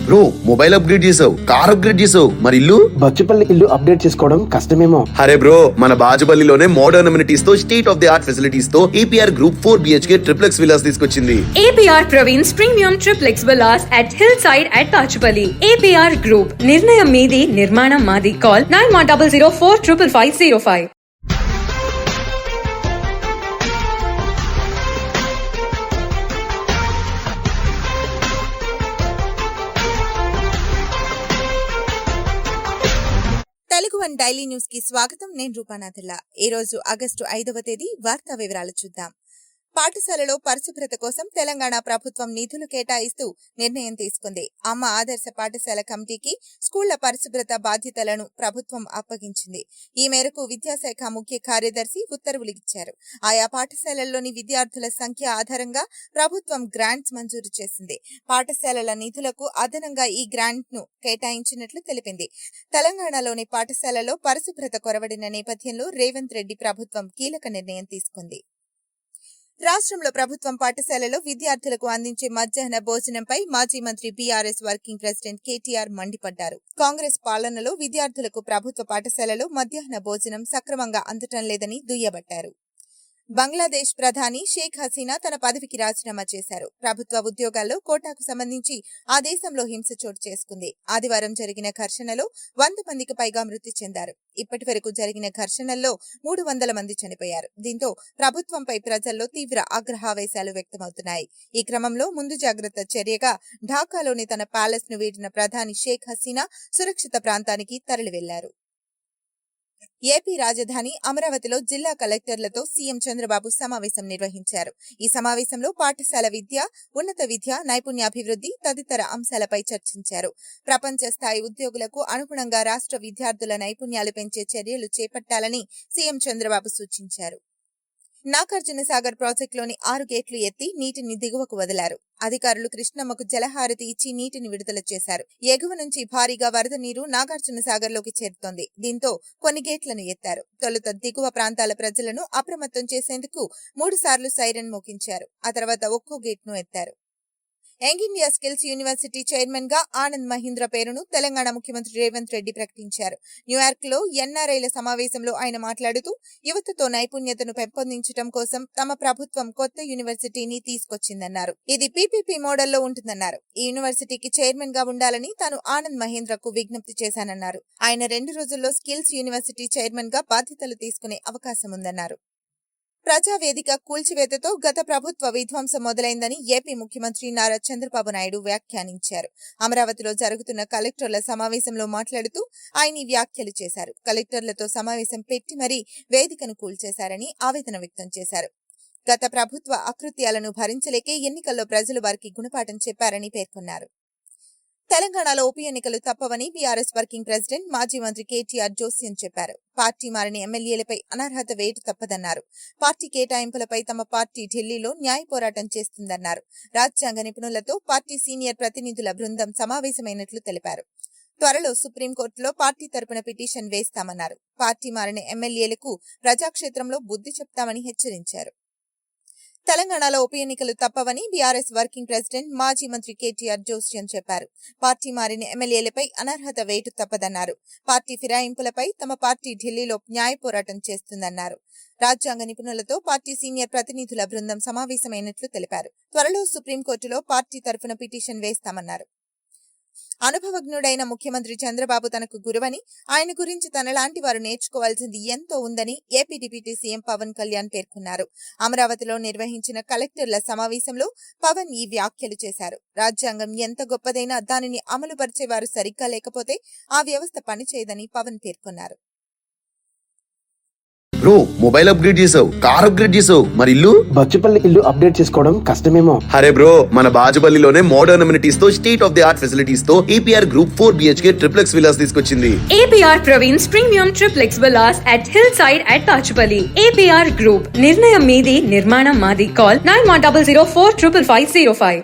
Bro mobile upgrade చేసావు, car upgrade చేసావు, మరి ఇల్లు? బచ్చుపల్లి ఇల్లు అప్డేట్ చేసుకోవడం కష్టమేమో. అరే బ్రో, మన బాజుపల్లిలోనే మోడర్న్ అమ్యూనిటీస్ తో, state of the art facilities తో APR Group 4 BHK triplex villas తీసుకొచ్చింది. APR Praveen's Premium Triplex Villas at Hillside at Bachupalli. APR Group. నిర్ణయం మీది, నిర్మాణం మాది. Call 9100455505. Telugu one daily news కి స్వాగతం. నేను రూపానాథుల్లా. ఈ రోజు ఆగస్టు 5వ తేదీ వార్తా వివరాలు చూద్దాం. పాఠశాలలో పరిశుభ్రత కోసం తెలంగాణ ప్రభుత్వం నిధులు కేటాయిస్తూ నిర్ణయం తీసుకుంది. అమ్మ ఆదర్శ పాఠశాల కమిటీకి స్కూళ్ల పరిశుభ్రత బాధ్యతలను ప్రభుత్వం అప్పగించింది. ఈ మేరకు విద్యాశాఖ ముఖ్య కార్యదర్శి ఉత్తర్వులు ఇచ్చారు. ఆయా పాఠశాలల్లోని విద్యార్థుల సంఖ్య ఆధారంగా ప్రభుత్వం గ్రాంట్స్ మంజూరు చేసింది. పాఠశాలల నిధులకు అదనంగా ఈ గ్రాంట్ ను కేటాయించినట్లు తెలిపింది. తెలంగాణలోని పాఠశాలలో పరిశుభ్రత కొరవడిన నేపథ్యంలో రేవంత్ రెడ్డి ప్రభుత్వం కీలక నిర్ణయం తీసుకుంది. రాష్ట్రంలో ప్రభుత్వం పాఠశాలలో విద్యార్థులకు అందించే మధ్యాహ్న భోజనంపై మాజీ మంత్రి బీఆర్ఎస్ వర్కింగ్ ప్రెసిడెంట్ కేటీఆర్ మండిపడ్డారు. కాంగ్రెస్ పాలనలో విద్యార్థులకు ప్రభుత్వ పాఠశాలలో మధ్యాహ్న భోజనం సక్రమంగా అందటం లేదని దుయ్యబట్టారు. బంగ్లాదేశ్ ప్రధాని షేక్ హసీనా తన పదవికి రాజీనామా చేశారు. ప్రభుత్వ ఉద్యోగాల్లో కోటాకు సంబంధించి ఆ దేశంలో హింస చోటు చేసుకుంది. ఆదివారం జరిగిన ఘర్షణలో 100 మందికి పైగా మృతి చెందారు. ఇప్పటి వరకు జరిగిన ఘర్షణల్లో 300 మంది చనిపోయారు. దీంతో ప్రభుత్వంపై ప్రజల్లో తీవ్ర ఆగ్రహావేశాలు వ్యక్తమవుతున్నాయి. ఈ క్రమంలో ముందు జాగ్రత్త చర్యగా ఢాకాలోని తన ప్యాలెస్ ను వీడిన ప్రధాని షేక్ హసీనా సురక్షిత ప్రాంతానికి తరలి వెళ్లారు. ఏపీ రాజధాని అమరావతిలో జిల్లా కలెక్టర్లతో సీఎం చంద్రబాబు సమావేశం నిర్వహించారు. ఈ సమావేశంలో పాఠశాల విద్య, ఉన్నత విద్య, నైపుణ్యాభివృద్ధి తదితర అంశాలపై చర్చించారు. ప్రపంచ స్థాయి ఉద్యోగులకు అనుగుణంగా రాష్ట్ర విద్యార్థుల నైపుణ్యాలు పెంచే చర్యలు చేపట్టాలని సీఎం చంద్రబాబు సూచించారు. నాగార్జున సాగర్ ప్రాజెక్టులోని 6 గేట్లు ఎత్తి నీటిని దిగువకు వదిలారు. అధికారులు కృష్ణమ్మకు జలహారతి ఇచ్చి నీటిని విడుదల చేశారు. ఎగువ నుంచి భారీగా వరద నీరు నాగార్జున సాగర్ లోకి చేరుతోంది. దీంతో కొన్ని గేట్లను ఎత్తారు. తొలుత దిగువ ప్రాంతాల ప్రజలను అప్రమత్తం చేసేందుకు 3 సార్లు సైరన్ మోగించారు. ఆ తర్వాత ఒక్కో గేట్ను ఎత్తారు. Young India skills university chairman గా ఆనంద్ మహీంద్ర పేరును తెలంగాణ ముఖ్యమంత్రి రేవంత్ రెడ్డి ప్రకటించారు. న్యూయార్క్ లో ఎన్ఆర్ఐల సమావేశంలో ఆయన మాట్లాడుతూ యువతతో నైపుణ్యతను పెంపొందించడం కోసం తమ ప్రభుత్వం కొత్త యూనివర్సిటీని తీసుకొచ్చిందన్నారు. ఇది పీపీపీ మోడల్లో ఉంటుందన్నారు. ఈ యూనివర్సిటీకి చైర్మన్ గా ఉండాలని తాను ఆనంద్ మహీంద్రకు విజ్ఞప్తి చేశానన్నారు. ఆయన 2 రోజుల్లో స్కిల్స్ యూనివర్సిటీ చైర్మన్ గా బాధ్యతలు తీసుకునే అవకాశం ఉందన్నారు. ప్రజావేదిక కూల్చివేతతో గత ప్రభుత్వ విధ్వంసం మొదలైందని ఏపీ ముఖ్యమంత్రి నారా చంద్రబాబు నాయుడు వ్యాఖ్యానించారు. అమరావతిలో జరుగుతున్న కలెక్టర్ల సమావేశంలో మాట్లాడుతూ ఆయన వ్యాఖ్యలు చేశారు. కలెక్టర్లతో సమావేశం పెట్టి మరీ వేదికను కూల్చేశారని ఆవేదన వ్యక్తం చేశారు. గత ప్రభుత్వ అకృత్యాలను భరించలేకే ఎన్నికల్లో ప్రజలు వారికి గుణపాఠం చెప్పారని పేర్కొన్నారు. తెలంగాణలో ఉప ఎన్నికలు తప్పవని బీఆర్ఎస్ వర్కింగ్ ప్రెసిడెంట్ మాజీ మంత్రి కేటీఆర్ జోస్యం చెప్పారు. పార్టీ మారిన ఎమ్మెల్యేలపై అనర్హత వేటు తప్పదన్నారు. పార్టీ కేటాయింపులపై తమ పార్టీ ఢిల్లీలో న్యాయ పోరాటం చేస్తుందన్నారు. రాజ్యాంగ నిపుణులతో పార్టీ సీనియర్ ప్రతినిధుల బృందం సమావేశమైనట్లు తెలిపారు. త్వరలో సుప్రీంకోర్టులో పార్టీ తరపున పిటిషన్ వేస్తామన్నారు. పార్టీ మారిన ఎమ్మెల్యేలకు ప్రజాక్షేత్రంలో బుద్ధి చెప్తామని హెచ్చరించారు. తెలంగాణలో ఉప ఎన్నికలు తప్పవని బీఆర్ఎస్ వర్కింగ్ ప్రెసిడెంట్ మాజీ మంత్రి కేటీఆర్ జోస్యం చెప్పారు. పార్టీ మారిన ఎమ్మెల్యేలపై అనర్హత వేటు తప్పదన్నారు. పార్టీ ఫిరాయింపులపై తమ పార్టీ ఢిల్లీలో న్యాయ పోరాటం చేస్తుందన్నారు. రాజ్యాంగ నిపుణులతో పార్టీ సీనియర్ ప్రతినిధుల బృందం సమావేశమైనట్లు తెలిపారు. త్వరలో సుప్రీంకోర్టులో పార్టీ తరఫున పిటిషన్ వేస్తామన్నారు. అనుభవజ్ఞుడైన ముఖ్యమంత్రి చంద్రబాబు తనకు గురువని, ఆయన గురించి తనలాంటి వారు నేర్చుకోవాల్సింది ఎంతో ఉందని AP deputy CM Pawan Kalyan పేర్కొన్నారు. అమరావతిలో నిర్వహించిన కలెక్టర్ల సమావేశంలో పవన్ ఈ వ్యాఖ్యలు చేశారు. రాజ్యాంగం ఎంత గొప్పదైనా దానిని అమలుపరిచేవారు సరిగ్గా లేకపోతే ఆ వ్యవస్థ పనిచేయదని పవన్ పేర్కొన్నారు. బ్రో మొబైల్ అప్గ్రేడ్ చేసావు, కార్ అప్గ్రేడ్ చేసావు, మరి ఇల్లు? బచ్చుపల్లి ఇల్లు అప్డేట్ చేసుకోవడం కష్టమేమో. అరే బ్రో, మన బాజుపల్లిలోనే మోడర్న్ అమ్యూనిటీస్ తో, state of the art facilities తో APR Group 4 BHK triplex villas తీసుకొచ్చింది. APR Praveen's Premium Triplex Villas at Hillside at Bachupalli. APR Group. నిర్ణయం మీది, నిర్మాణం మాది. Call 9100455505.